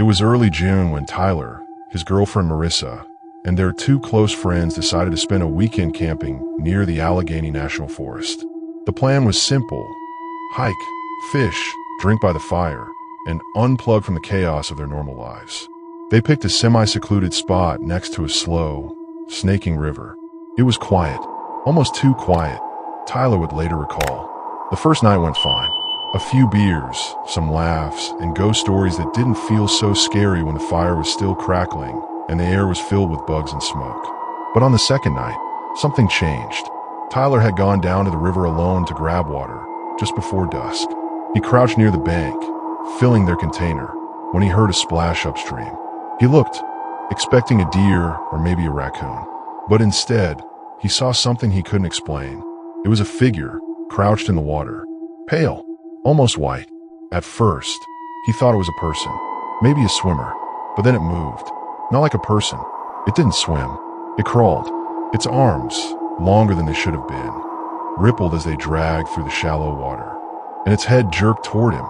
was early June when Tyler, his girlfriend Marissa, and their two close friends decided to spend a weekend camping near the Allegheny National Forest. The plan was simple: hike, fish, drink by the fire, and unplug from the chaos of their normal lives. They picked a semi-secluded spot next to a slow, snaking river. It was quiet, almost too quiet, Tyler would later recall. The first night went fine. A few beers, some laughs, and ghost stories that didn't feel so scary when the fire was still crackling and the air was filled with bugs and smoke. But on the second night, something changed. Tyler had gone down to the river alone to grab water just before dusk. He crouched near the bank, filling their container, when he heard a splash upstream. He looked, expecting a deer or maybe a raccoon. But instead, he saw something he couldn't explain. It was a figure, crouched in the water, pale, almost white. At first, he thought it was a person, maybe a swimmer, but then it moved. Not like a person. It didn't swim. It crawled. Its arms, longer than they should have been, rippled as they dragged through the shallow water, and its head jerked toward him,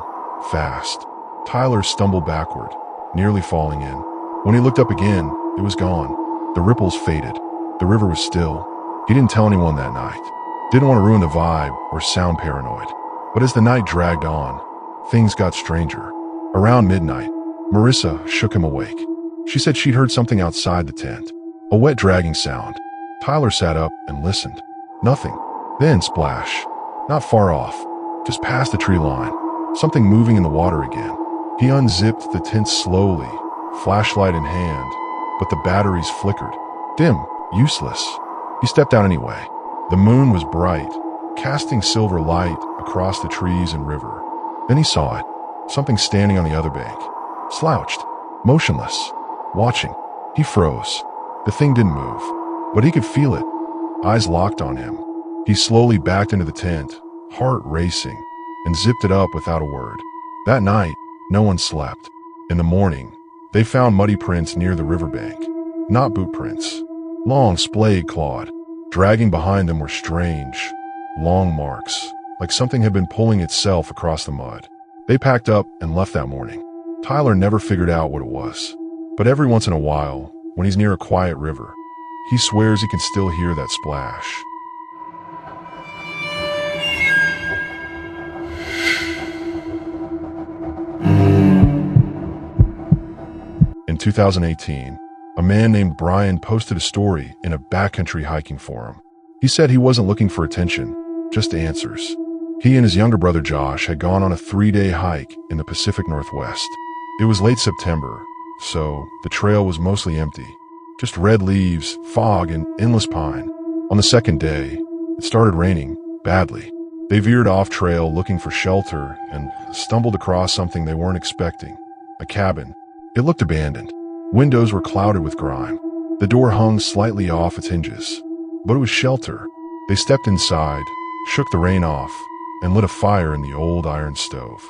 fast. Tyler stumbled backward, nearly falling in. When he looked up again, it was gone. The ripples faded. The river was still. He didn't tell anyone that night. Didn't want to ruin the vibe or sound paranoid. But as the night dragged on, things got stranger. Around midnight, Marissa shook him awake. She said she'd heard something outside the tent. A wet dragging sound. Tyler sat up and listened. Nothing. Then splash. Not far off. Just past the tree line. Something moving in the water again. He unzipped the tent slowly, flashlight in hand, but the batteries flickered. Dim. Useless. He stepped out anyway. The moon was bright, casting silver light across the trees and river. Then he saw it. Something standing on the other bank. Slouched. Motionless. Watching. He froze. The thing didn't move, but he could feel it. Eyes locked on him. He slowly backed into the tent, heart racing, and zipped it up without a word. That night, no one slept. In the morning, they found muddy prints near the riverbank. Not boot prints. Long, splayed clawed. Dragging behind them were strange, long marks, like something had been pulling itself across the mud. They packed up and left that morning. Tyler never figured out what it was. But every once in a while, when he's near a quiet river, he swears he can still hear that splash. In 2018, a man named Brian posted a story in a backcountry hiking forum. He said he wasn't looking for attention, just answers. He and his younger brother Josh had gone on a 3-day hike in the Pacific Northwest. It was late September, so the trail was mostly empty. Just red leaves, fog, and endless pine. On the second day, it started raining, badly. They veered off trail looking for shelter and stumbled across something they weren't expecting. A cabin. It looked abandoned. Windows were clouded with grime. The door hung slightly off its hinges. But it was shelter. They stepped inside, shook the rain off, and lit a fire in the old iron stove.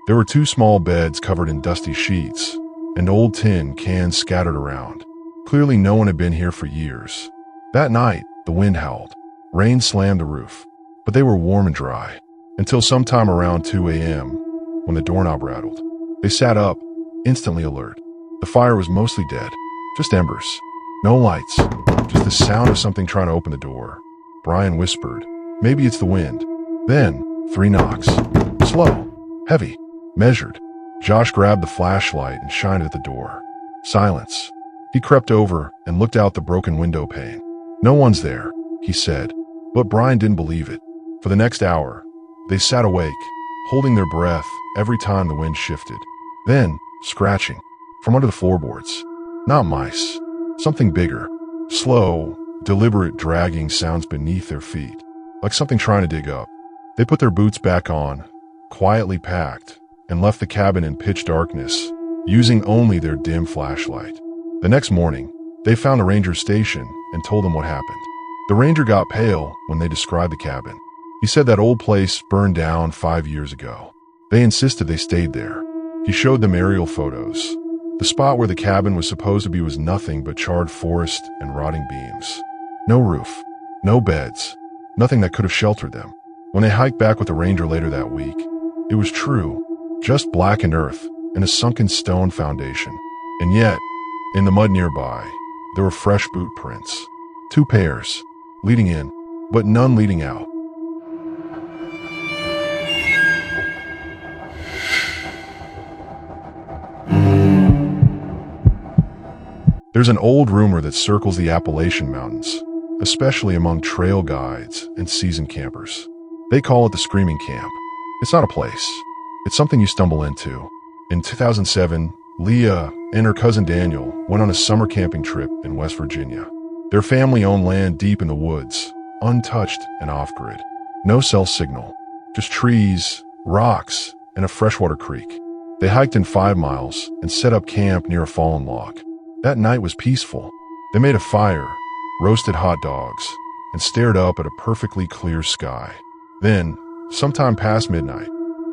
There were 2 small beds covered in dusty sheets, and old tin cans scattered around. Clearly no one had been here for years. That night, the wind howled. Rain slammed the roof, but they were warm and dry, until sometime around 2 a.m., when the doorknob rattled. They sat up, instantly alert. The fire was mostly dead, just embers. No lights, just the sound of something trying to open the door. Brian whispered, "Maybe it's the wind." Then, 3 knocks. Slow, heavy, measured. Josh grabbed the flashlight and shined it at the door. Silence. He crept over and looked out the broken window pane. "No one's there," he said. But Brian didn't believe it. For the next hour, they sat awake, holding their breath every time the wind shifted. Then, scratching, from under the floorboards. Not mice. Something bigger. Slow, deliberate dragging sounds beneath their feet, like something trying to dig up. They put their boots back on, quietly packed, and left the cabin in pitch darkness, using only their dim flashlight. The next morning, they found a ranger station and told them what happened. The ranger got pale when they described the cabin. He said that old place burned down 5 years ago. They insisted they stayed there. He showed them aerial photos. The spot where the cabin was supposed to be was nothing but charred forest and rotting beams. No roof, no beds, nothing that could have sheltered them. When they hiked back with the ranger later that week, it was true. Just blackened earth, and a sunken stone foundation. And yet, in the mud nearby, there were fresh boot prints. 2 pairs, leading in, but none leading out. There's an old rumor that circles the Appalachian Mountains, especially among trail guides and seasoned campers. They call it the Screaming Camp. It's not a place. It's something you stumble into. In 2007, Leah and her cousin Daniel went on a summer camping trip in West Virginia. Their family owned land deep in the woods, untouched and off-grid. No cell signal, just trees, rocks, and a freshwater creek. They hiked in 5 miles and set up camp near a fallen log. That night was peaceful. They made a fire, roasted hot dogs, and stared up at a perfectly clear sky. Then, sometime past midnight,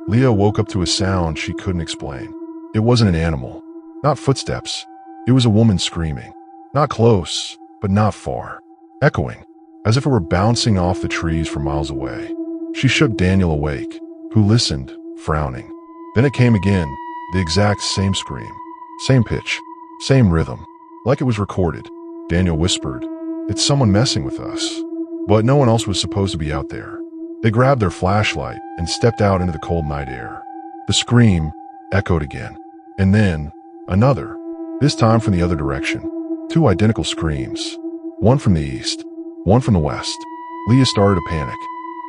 Leah woke up to a sound she couldn't explain. It wasn't an animal, not footsteps. It was a woman screaming. Not close, but not far. Echoing, as if it were bouncing off the trees from miles away. She shook Daniel awake, who listened, frowning. Then it came again, the exact same scream. Same pitch, same rhythm, like it was recorded. Daniel whispered, "It's someone messing with us." But no one else was supposed to be out there. They grabbed their flashlight and stepped out into the cold night air. The scream echoed again, and then another, this time from the other direction. 2 identical screams, one from the east, one from the west. Leah started to panic.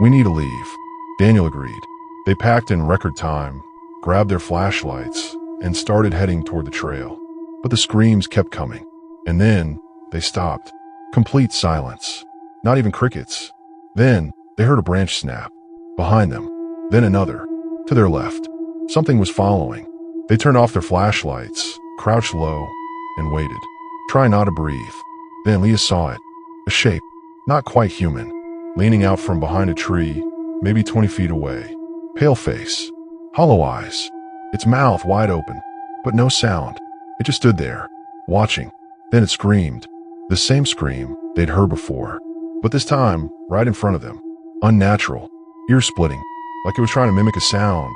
"We need to leave." Daniel agreed. They packed in record time, grabbed their flashlights, and started heading toward the trail. But the screams kept coming, and then they stopped. Complete silence. Not even crickets. Then they heard a branch snap. Behind them. Then another. To their left. Something was following. They turned off their flashlights, crouched low, and waited. Trying not to breathe. Then Leah saw it. A shape, not quite human, leaning out from behind a tree, maybe 20 feet away. Pale face. Hollow eyes. Its mouth wide open. But no sound. It just stood there, watching. Then it screamed. The same scream they'd heard before. But this time, right in front of them. Unnatural. Ear-splitting. Like it was trying to mimic a sound.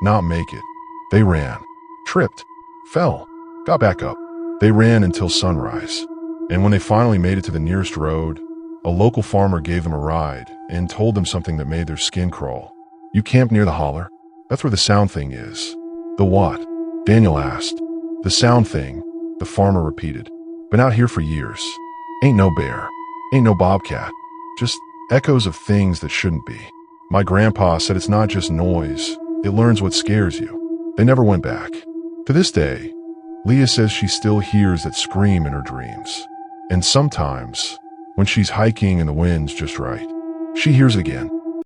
Not make it. They ran. Tripped. Fell. Got back up. They ran until sunrise. And when they finally made it to the nearest road, a local farmer gave them a ride and told them something that made their skin crawl. "You camp near the holler? That's where the sound thing is." "The what?" Daniel asked. "The sound thing," the farmer repeated. "Been out here for years. Ain't no bear. Ain't no bobcat. Just echoes of things that shouldn't be. My grandpa said it's not just noise. It learns what scares you." They never went back. To this day, Leah says she still hears that scream in her dreams. And sometimes, when she's hiking and the wind's just right, she hears it again.